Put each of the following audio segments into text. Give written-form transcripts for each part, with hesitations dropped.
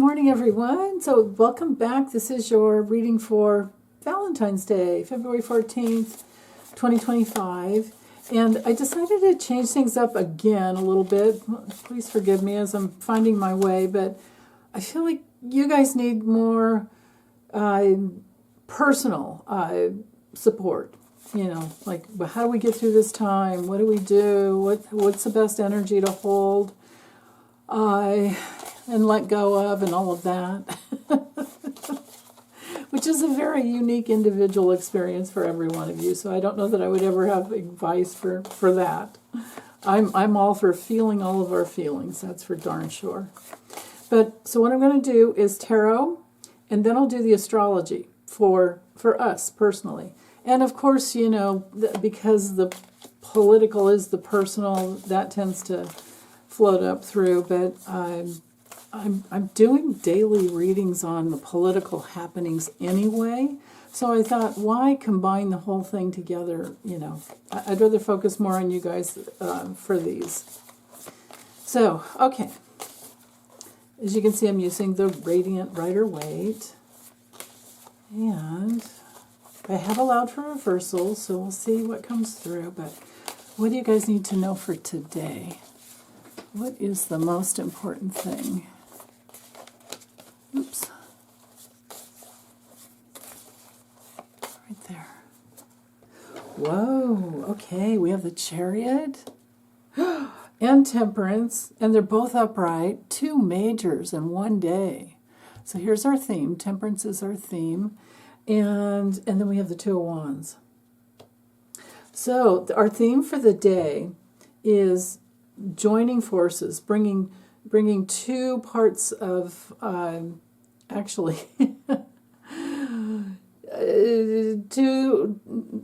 morning, everyone. So welcome back. This is your reading for Valentine's Day, February 14th, 2025. And I decided to change things up again a little bit. Please forgive me as I'm finding my way, but I feel like you guys need more personal support. You know, like, how do we get through this time? What do we do? What's the best energy to hold? And let go of and all of that, which is a very unique individual experience for every one of you. So I don't know that I would ever have advice for that. I'm all for feeling all of our feelings. That's for darn sure. But so what I'm going to do is tarot, and then I'll do the astrology for us personally. And of course, you know, because the political is the personal, that tends to float up through. But I'm doing daily readings on the political happenings anyway, so I thought, why combine the whole thing together? You know, I'd rather focus more on you guys for these. So, okay. As you can see, I'm using the Radiant Rider-Waite, and I have allowed for reversals, so we'll see what comes through. But what do you guys need to know for today? What is the most important thing? Oops. Right there. Whoa, okay, we have the Chariot and Temperance, and they're both upright. Two majors in one day. So here's our theme. Temperance is our theme. And then we have the Two of Wands. So our theme for the day is joining forces, bringing two parts of, actually,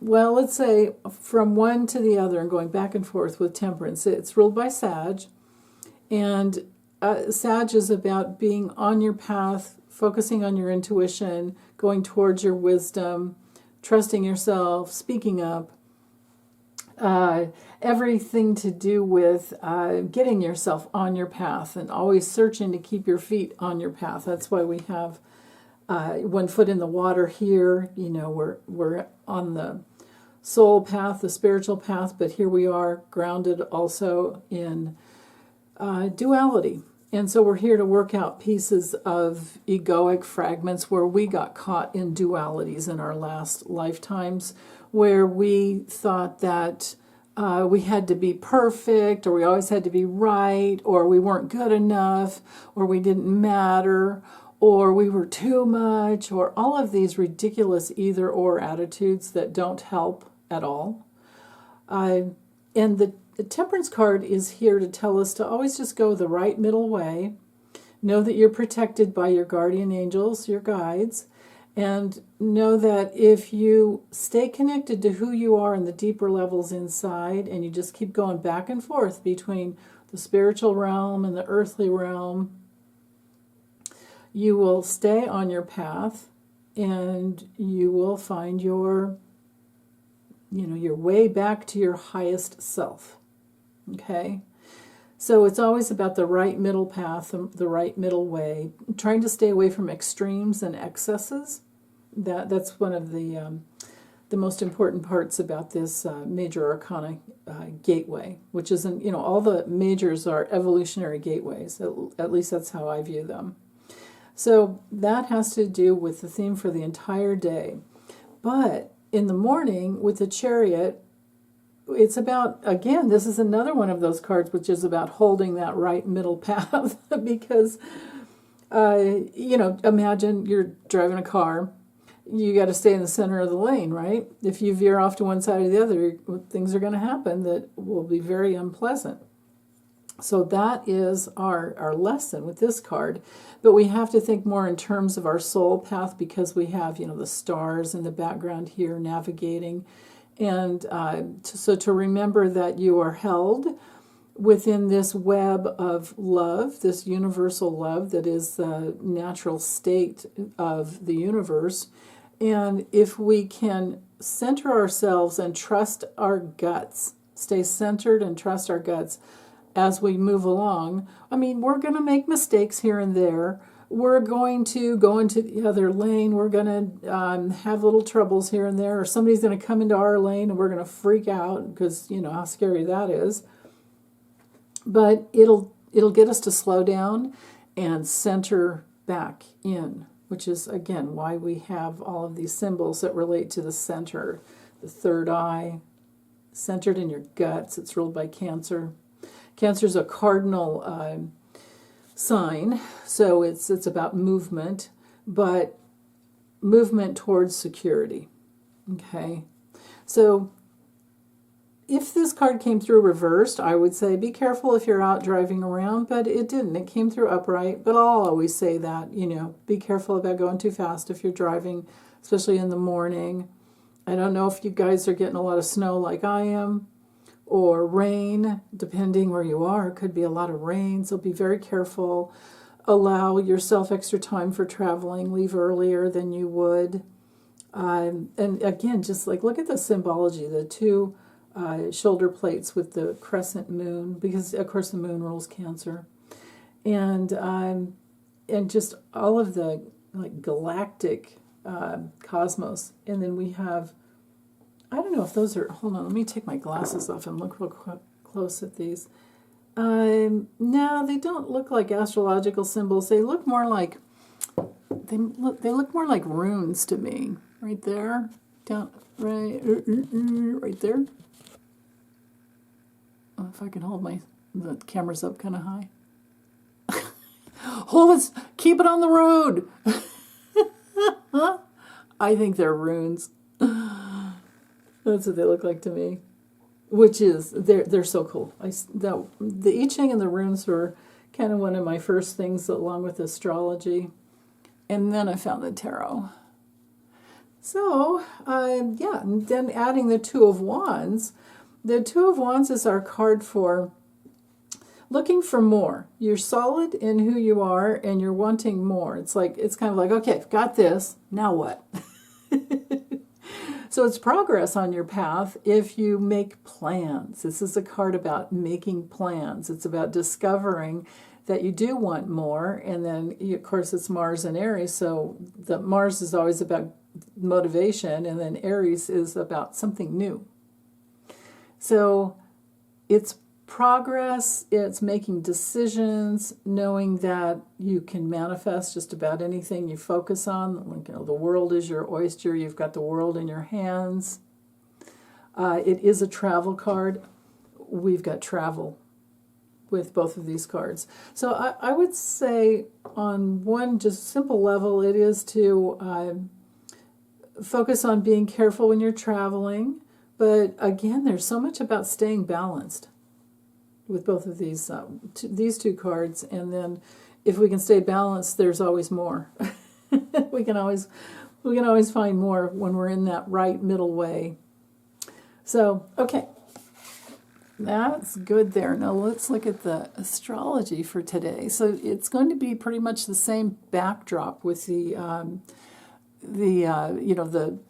well, let's say from one to the other and going back and forth with Temperance. It's ruled by Sag, and Sag is about being on your path, focusing on your intuition, going towards your wisdom, trusting yourself, speaking up. Everything to do with getting yourself on your path and always searching to keep your feet on your path. That's why we have one foot in the water here. You know, we're on the soul path, the spiritual path, but here we are grounded also in duality. And so we're here to work out pieces of egoic fragments where we got caught in dualities in our last lifetimes, where we thought that we had to be perfect, or we always had to be right, or we weren't good enough, or we didn't matter, or we were too much, or all of these ridiculous either-or attitudes that don't help at all. And the Temperance card is here to tell us to always just go the right middle way. Know that you're protected by your guardian angels, your guides, and know that if you stay connected to who you are in the deeper levels inside, and you just keep going back and forth between the spiritual realm and the earthly realm, you will stay on your path, and you will find your way back to your highest self. Okay? So it's always about the right middle path, the right middle way, trying to stay away from extremes and excesses. That's one of the most important parts about this major arcana gateway, which isn't, you know, all the majors are evolutionary gateways. At least that's how I view them. So that has to do with the theme for the entire day. But in the morning with the Chariot, it's about, again, this is another one of those cards which is about holding that right middle path because, you know, imagine you're driving a car. You got to stay in the center of the lane, right? If you veer off to one side or the other, things are going to happen that will be very unpleasant. So that is our lesson with this card. But we have to think more in terms of our soul path because we have, you know, the stars in the background here navigating. And so to remember that you are held within this web of love, this universal love that is the natural state of the universe. And if we can center ourselves and trust our guts, stay centered and trust our guts as we move along. I mean, we're going to make mistakes here and there, we're going to go into the other lane. We're going to have little troubles here and there, or somebody's going to come into our lane and we're going to freak out because you know how scary that is. But it'll get us to slow down and center back in, which is, again, why we have all of these symbols that relate to the center. The third eye, centered in your guts. It's ruled by Cancer. Cancer is a cardinal sign, so it's about movement, but movement towards security. Okay, so if this card came through reversed, I would say be careful if you're out driving around, but it didn't. It came through upright, but I'll always say that, you know, be careful about going too fast if you're driving, especially in the morning. I don't know if you guys are getting a lot of snow like I am, or rain, depending where you are. It could be a lot of rain, so be very careful. Allow yourself extra time for traveling. Leave earlier than you would. And again, just like look at the symbology, the two shoulder plates with the crescent moon, because of course the moon rules Cancer, and just all of the like galactic cosmos. And then we have, I don't know if those are, hold on, let me take my glasses off and look real close at these. No, they don't look like astrological symbols. They look more like, they look more like runes to me. Right there, down, right there. If I can hold the camera's up kind of high. Hold it, keep it on the road. I think they're runes. That's what they look like to me. Which is, they're so cool. The I Ching and the runes were kind of one of my first things along with astrology. And then I found the tarot. So, yeah, and then adding the Two of Wands. The Two of Wands is our card for looking for more. You're solid in who you are and you're wanting more. It's kind of like, okay, I've got this, now what? So it's progress on your path if you make plans. This is a card about making plans. It's about discovering that you do want more. And then, of course, it's Mars and Aries. So the Mars is always about motivation, and then Aries is about something new. So it's progress, it's making decisions, knowing that you can manifest just about anything you focus on. Like, you know, the world is your oyster, you've got the world in your hands. It is a travel card. We've got travel with both of these cards. So I would say on one just simple level, it is to focus on being careful when you're traveling. But again, there's so much about staying balanced with both of these two cards. And then if we can stay balanced, there's always more. we can always find more when we're in that right middle way. So, okay. That's good there. Now let's look at the astrology for today. So it's going to be pretty much the same backdrop with the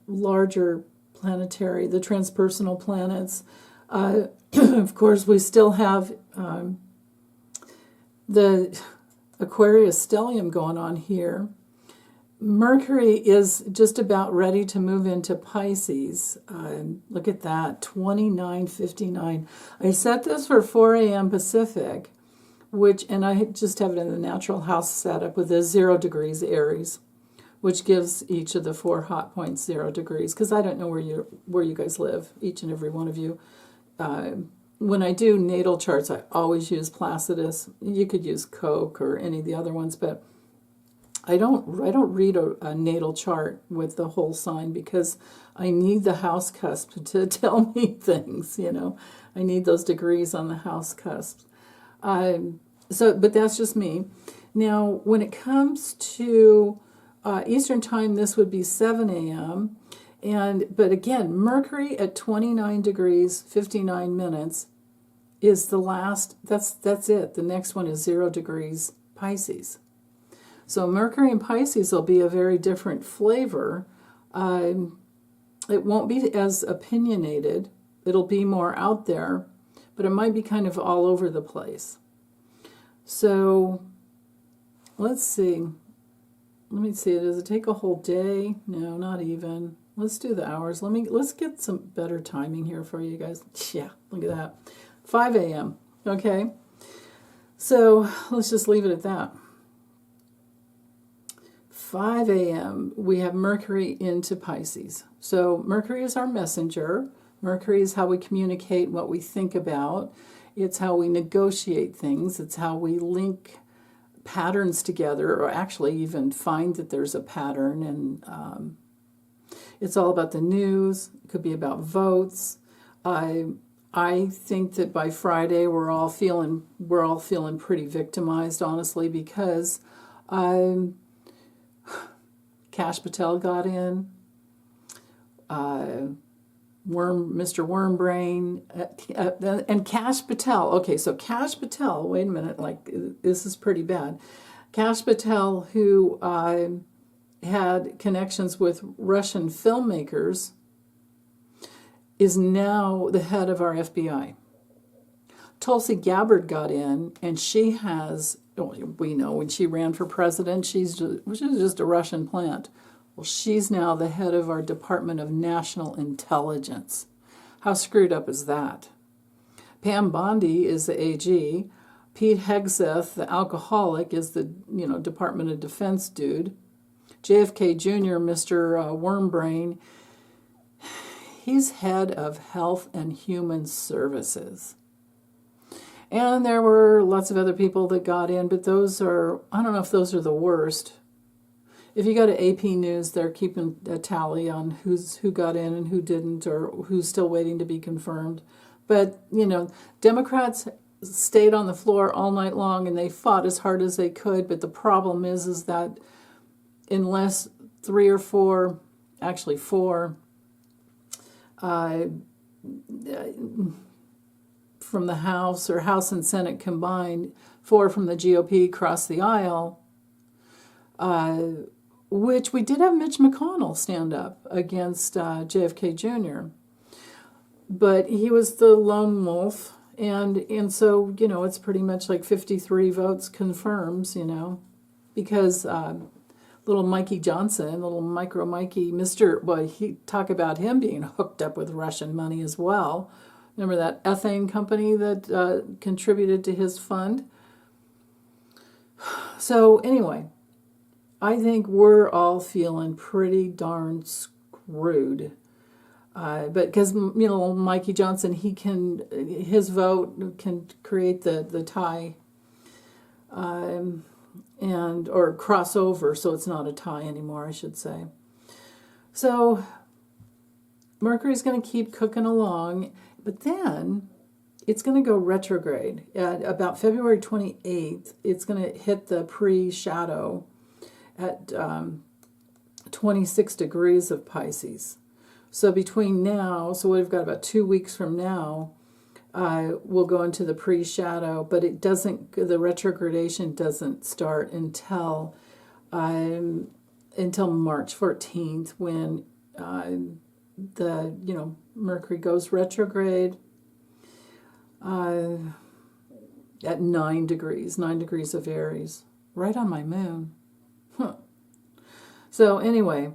larger planetary, the transpersonal planets. Of course, we still have the Aquarius stellium going on here. Mercury is just about ready to move into Pisces. Look at that, 29:59. I set this for 4 a.m. Pacific, and I just have it in the natural house setup with a 0 degrees Aries, which gives each of the 4 hot points 0 degrees, because I don't know where you guys live, each and every one of you. When I do natal charts, I always use Placidus. You could use Coke or any of the other ones, but I don't read a natal chart with the whole sign, because I need the house cusp to tell me things, you know. I need those degrees on the house cusp. But that's just me. Now, when it comes to Eastern time, this would be 7 a.m. But again, Mercury at 29 degrees, 59 minutes is the last, that's it. The next one is 0 degrees Pisces. So Mercury and Pisces will be a very different flavor. It won't be as opinionated. It'll be more out there, but it might be kind of all over the place. So let's see. let me see, does it take a whole day? No, not even. Let's do the hours. Let's get some better timing here for you guys. Yeah, look at that. 5 a.m. Okay. So let's just leave it at that. 5 a.m. we have Mercury into Pisces. So Mercury is our messenger. Mercury is how we communicate what we think about. It's how we negotiate things. It's how we link patterns together, or actually even find that there's a pattern. And it's all about the news. It could be about votes. I think that by Friday we're all feeling pretty victimized, honestly, because Kash Patel got in. Mr. Wormbrain, and Kash Patel. Okay, so Kash Patel, wait a minute, like, this is pretty bad. Kash Patel, who had connections with Russian filmmakers, is now the head of our FBI. Tulsi Gabbard got in, and she has, we know when she ran for president, she was just a Russian plant. Well, she's now the head of our Department of National Intelligence. How screwed up is that? Pam Bondi is the AG. Pete Hegseth, the alcoholic, is the Department of Defense dude. JFK Jr., Mr. Wormbrain, he's head of Health and Human Services. And there were lots of other people that got in, but those are, I don't know if those are the worst. If you go to AP News, they're keeping a tally on who got in and who didn't, or who's still waiting to be confirmed. But, Democrats stayed on the floor all night long, and they fought as hard as they could. But the problem is that unless 3 or 4, actually 4, from the House, or House and Senate combined, 4 from the GOP cross the aisle, which we did have Mitch McConnell stand up against JFK Jr., but he was the lone wolf, and so, it's pretty much like 53 votes confirms, because little Mikey Johnson, little Micro Mikey, he talk about him being hooked up with Russian money as well. Remember that ethane company that contributed to his fund? So anyway, I think we're all feeling pretty darn screwed. But because, Mikey Johnson, his vote can create the tie, or crossover, so it's not a tie anymore, I should say. So Mercury's going to keep cooking along, but then it's going to go retrograde. At about February 28th, it's going to hit the pre-shadow at 26 degrees of Pisces. So between now, so we've got about 2 weeks from now, we'll go into the pre-shadow, but the retrogradation doesn't start until March 14th, when Mercury goes retrograde at 9 degrees of Aries, right on my moon. So anyway,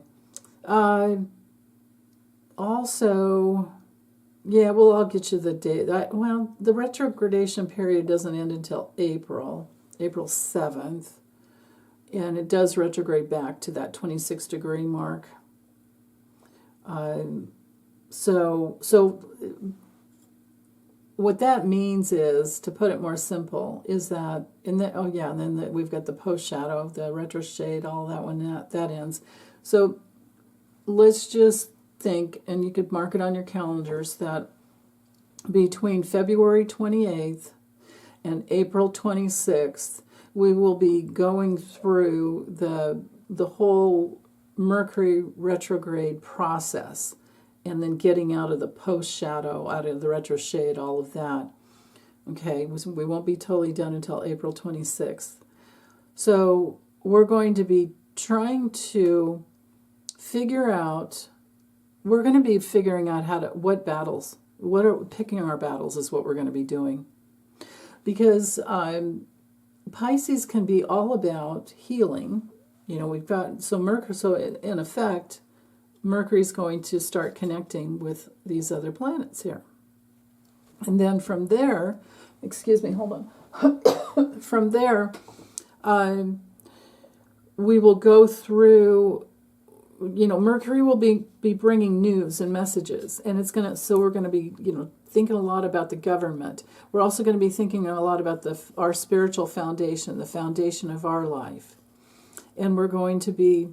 also, I'll get you the date. The retrogradation period doesn't end until April 7th, and it does retrograde back to that 26 degree mark. So what that means is, to put it more simple, is that we've got the post shadow, the retro shade, all that one that ends. So let's just think, and you could mark it on your calendars, that between February 28th and April 26th, we will be going through the whole Mercury retrograde process, and then getting out of the post-shadow, out of the retro shade, all of that. Okay, we won't be totally done until April 26th. So we're going to be trying to figuring out picking our battles is what we're going to be doing. Because Pisces can be all about healing, We've got, so Mercury, so in effect, Mercury's going to start connecting with these other planets here. And then from there, excuse me, hold on. From there, we will go through, Mercury will be bringing news and messages, and so we're going to be, thinking a lot about the government. We're also going to be thinking a lot about our spiritual foundation, the foundation of our life. And we're going to be,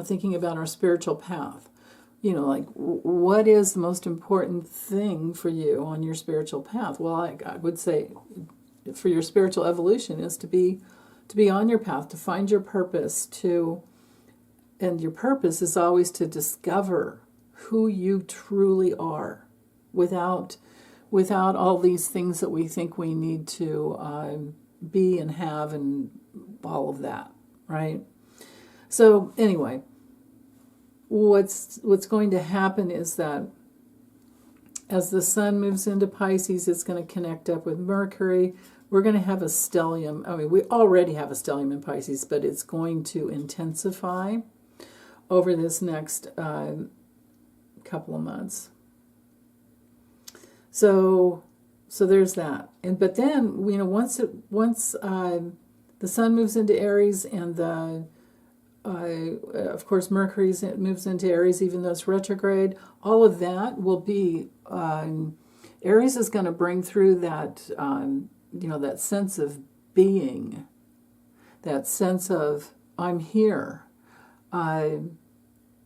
thinking about our spiritual path. Like, what is the most important thing for you on your spiritual path? Well, I would say for your spiritual evolution is to be on your path, to find your purpose, and your purpose is always to discover who you truly are without all these things that we think we need to be and have and all of that, right? So anyway, what's going to happen is that as the sun moves into Pisces, it's going to connect up with Mercury. We're going to have a stellium. I mean, we already have a stellium in Pisces, but it's going to intensify over this next couple of months. So there's that. But then, once the sun moves into Aries and of course Mercury moves into Aries, even though it's retrograde, all of that will be, Aries is going to bring through that, that sense of being, that sense of I'm here.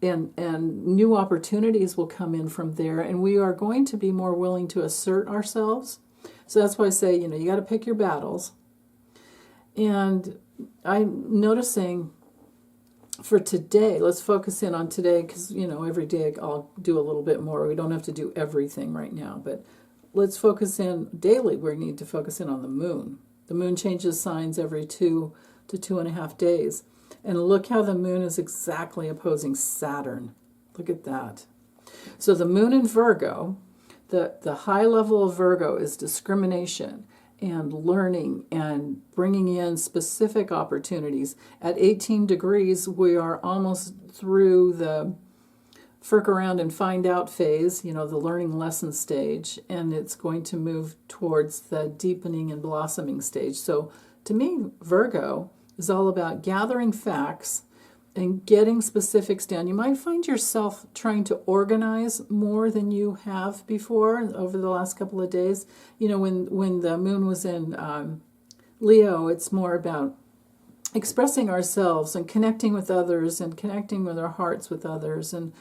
And new opportunities will come in from there, and we are going to be more willing to assert ourselves. So that's why I say, you got to pick your battles. And I'm noticing for today, let's focus in on today, because, every day I'll do a little bit more. We don't have to do everything right now, but let's focus in daily. We need to focus in on the moon. The moon changes signs every 2 to 2.5 days. And look how the moon is exactly opposing Saturn. Look at that. So the moon in Virgo, the high level of Virgo is discrimination and learning and bringing in specific opportunities. At 18 degrees, we are almost through the Firk around and find out phase, the learning lesson stage, and it's going to move towards the deepening and blossoming stage. So to me, Virgo is all about gathering facts and getting specifics down. You might find yourself trying to organize more than you have before over the last couple of days. When the moon was in Leo, it's more about expressing ourselves and connecting with others and connecting with our hearts with others and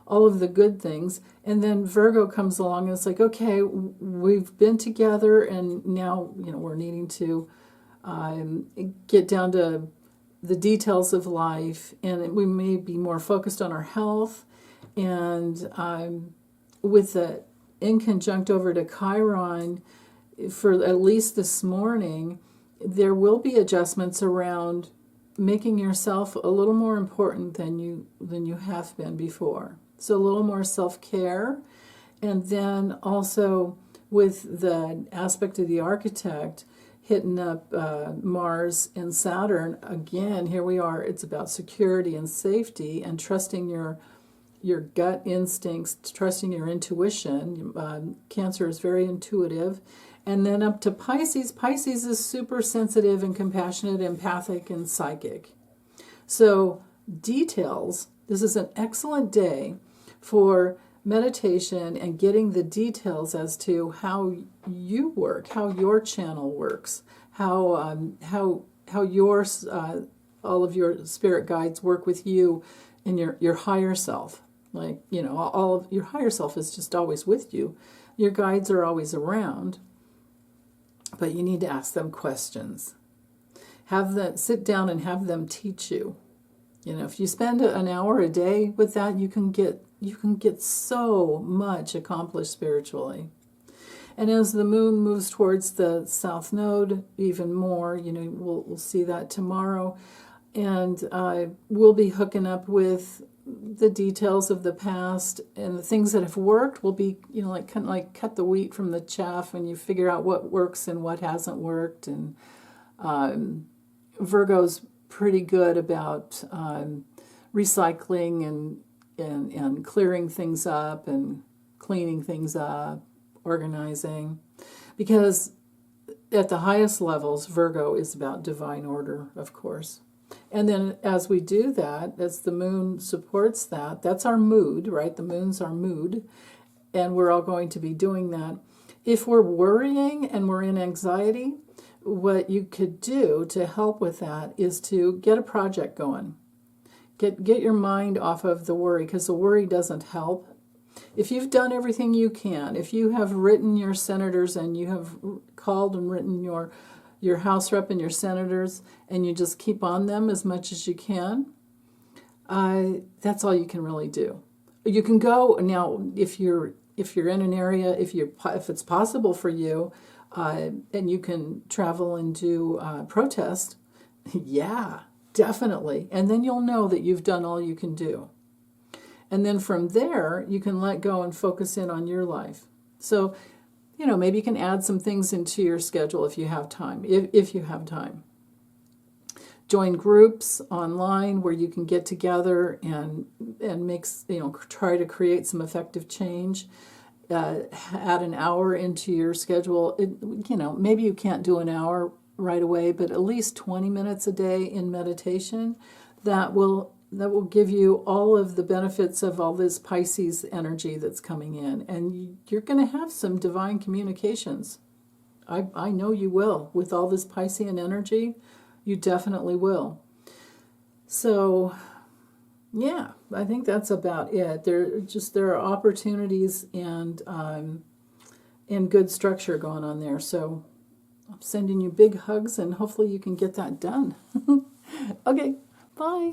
all of the good things. And then Virgo comes along and it's like, okay, we've been together and now, we're needing to get down to the details of life, and we may be more focused on our health. And with the inconjunct over to Chiron, for at least this morning, there will be adjustments around making yourself a little more important than you have been before. So a little more self-care, and then also with the aspect of the architect hitting up Mars and Saturn, again, here we are. It's about security and safety and trusting your gut instincts, trusting your intuition. Cancer is very intuitive. And then up to Pisces. Pisces is super sensitive and compassionate, empathic, and psychic. So details, this is an excellent day for meditation and getting the details as to how you work, how your channel works, how your all of your spirit guides work with you and your higher self. Like, all of your higher self is just always with you. Your guides are always around, but you need to ask them questions. Have them sit down and have them teach you. If you spend an hour a day with that, you can get so much accomplished spiritually. And as the moon moves towards the south node, even more, we'll see that tomorrow. And we'll be hooking up with the details of the past, and the things that have worked will be, kind of like cut the wheat from the chaff, and you figure out what works and what hasn't worked. And Virgo's pretty good about recycling and clearing things up and cleaning things up, organizing, because at the highest levels, Virgo is about divine order, of course. And then as we do that, as the moon supports that, that's our mood, right? The moon's our mood, and we're all going to be doing that. If we're worrying and we're in anxiety, what you could do to help with that is to get a project going. Get your mind off of the worry, because the worry doesn't help. If you've done everything you can, if you have written your senators and you have called and written your House rep and your senators, and you just keep on them as much as you can, that's all you can really do. You can go now if you're in an area, if it's possible for you, and you can travel and do protest. Yeah, definitely. And then you'll know that you've done all you can do. And then from there, you can let go and focus in on your life. So, maybe you can add some things into your schedule if you have time, if you have time. Join groups online where you can get together and try to create some effective change. Add an hour into your schedule. Maybe you can't do an hour right away, but at least 20 minutes a day in meditation, that will give you all of the benefits of all this Pisces energy that's coming in. And you're going to have some divine communications. I know you will. With all this Piscean energy, you definitely will. So, yeah, I think that's about it. There are opportunities and good structure going on there. So I'm sending you big hugs, and hopefully you can get that done. Okay, bye.